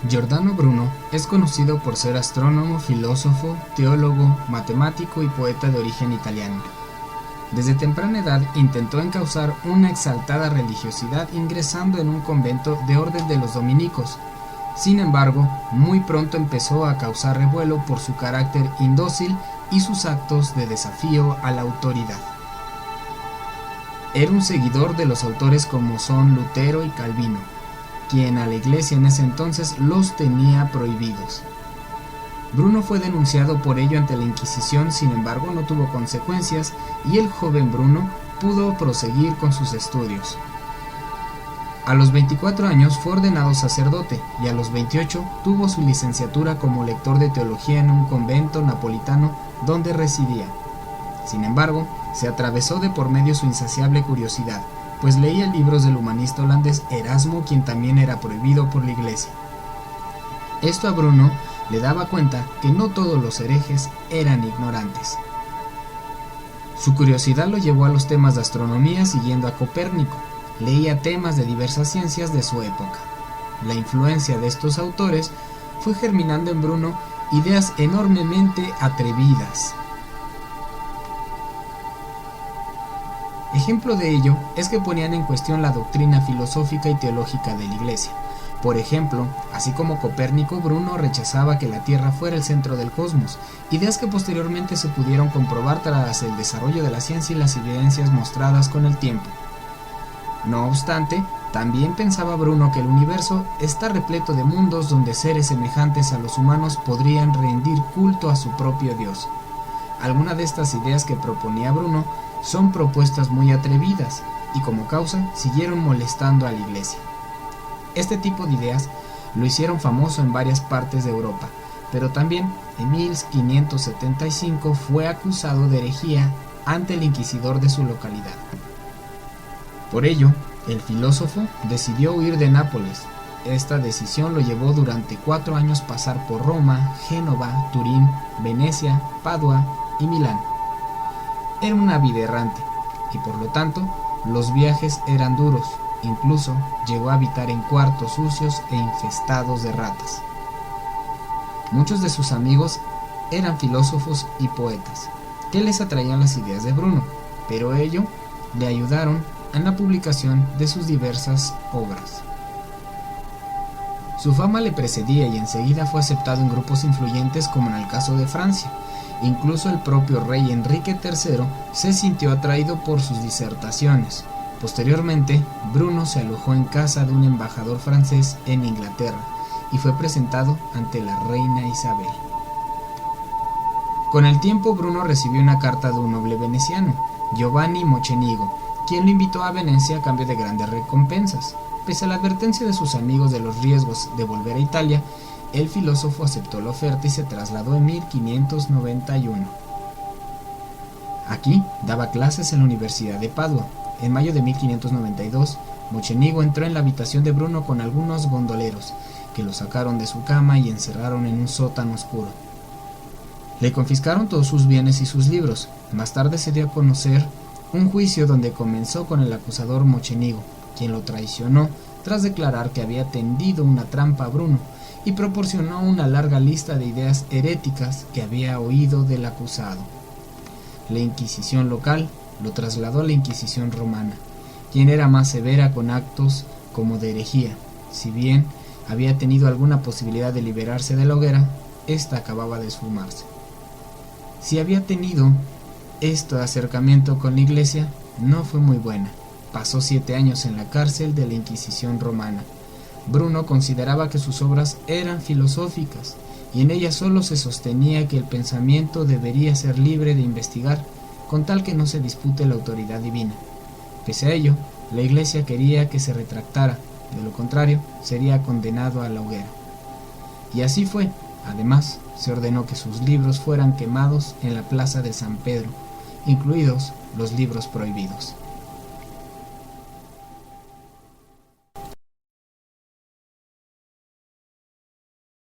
Giordano Bruno es conocido por ser astrónomo, filósofo, teólogo, matemático y poeta de origen italiano. Desde temprana edad intentó encauzar una exaltada religiosidad ingresando en un convento de orden de los dominicos. Sin embargo, muy pronto empezó a causar revuelo por su carácter indócil y sus actos de desafío a la autoridad. Era un seguidor de los autores como son Lutero y Calvino, quien a la Iglesia en ese entonces los tenía prohibidos. Bruno fue denunciado por ello ante la Inquisición, sin embargo no tuvo consecuencias y el joven Bruno pudo proseguir con sus estudios. A los 24 años fue ordenado sacerdote y a los 28 tuvo su licenciatura como lector de teología en un convento napolitano donde residía. Sin embargo, se atravesó de por medio su insaciable curiosidad, pues leía libros del humanista holandés Erasmo, quien también era prohibido por la Iglesia. Esto a Bruno le daba cuenta que no todos los herejes eran ignorantes. Su curiosidad lo llevó a los temas de astronomía siguiendo a Copérnico. Leía temas de diversas ciencias de su época. La influencia de estos autores fue germinando en Bruno ideas enormemente atrevidas. Ejemplo de ello es que ponían en cuestión la doctrina filosófica y teológica de la Iglesia. Por ejemplo, así como Copérnico, Bruno rechazaba que la Tierra fuera el centro del cosmos, ideas que posteriormente se pudieron comprobar tras el desarrollo de la ciencia y las evidencias mostradas con el tiempo. No obstante, también pensaba Bruno que el universo está repleto de mundos donde seres semejantes a los humanos podrían rendir culto a su propio Dios. Algunas de estas ideas que proponía Bruno son propuestas muy atrevidas y como causa siguieron molestando a la Iglesia. Este tipo de ideas lo hicieron famoso en varias partes de Europa, pero también en 1575 fue acusado de herejía ante el inquisidor de su localidad. Por ello, el filósofo decidió huir de Nápoles. Esta decisión lo llevó durante 4 años pasar por Roma, Génova, Turín, Venecia, Padua y Milán. Era una vida errante y por lo tanto los viajes eran duros, incluso llegó a habitar en cuartos sucios e infestados de ratas. Muchos de sus amigos eran filósofos y poetas, que les atraían las ideas de Bruno, pero ello le ayudaron en la publicación de sus diversas obras. Su fama le precedía y enseguida fue aceptado en grupos influyentes como en el caso de Francia. Incluso el propio rey Enrique III se sintió atraído por sus disertaciones. Posteriormente, Bruno se alojó en casa de un embajador francés en Inglaterra y fue presentado ante la reina Isabel. Con el tiempo, Bruno recibió una carta de un noble veneciano, Giovanni Mocenigo, quien lo invitó a Venecia a cambio de grandes recompensas. Pese a la advertencia de sus amigos de los riesgos de volver a Italia, el filósofo aceptó la oferta y se trasladó en 1591. Aquí daba clases en la Universidad de Padua. En mayo de 1592, Mocenigo entró en la habitación de Bruno con algunos gondoleros, que lo sacaron de su cama y encerraron en un sótano oscuro. Le confiscaron todos sus bienes y sus libros. Más tarde se dio a conocer un juicio donde comenzó con el acusador Mocenigo, quien lo traicionó tras declarar que había tendido una trampa a Bruno y proporcionó una larga lista de ideas heréticas que había oído del acusado. La Inquisición local lo trasladó a la Inquisición romana, quien era más severa con actos como de herejía. Si bien había tenido alguna posibilidad de liberarse de la hoguera, ésta acababa de esfumarse. Si había tenido este acercamiento con la Iglesia, no fue muy buena. Pasó 7 años en la cárcel de la Inquisición romana. Bruno consideraba que sus obras eran filosóficas y en ellas solo se sostenía que el pensamiento debería ser libre de investigar, con tal que no se dispute la autoridad divina. Pese a ello, la Iglesia quería que se retractara, de lo contrario, sería condenado a la hoguera. Y así fue. Además, se ordenó que sus libros fueran quemados en la plaza de San Pedro, incluidos los libros prohibidos.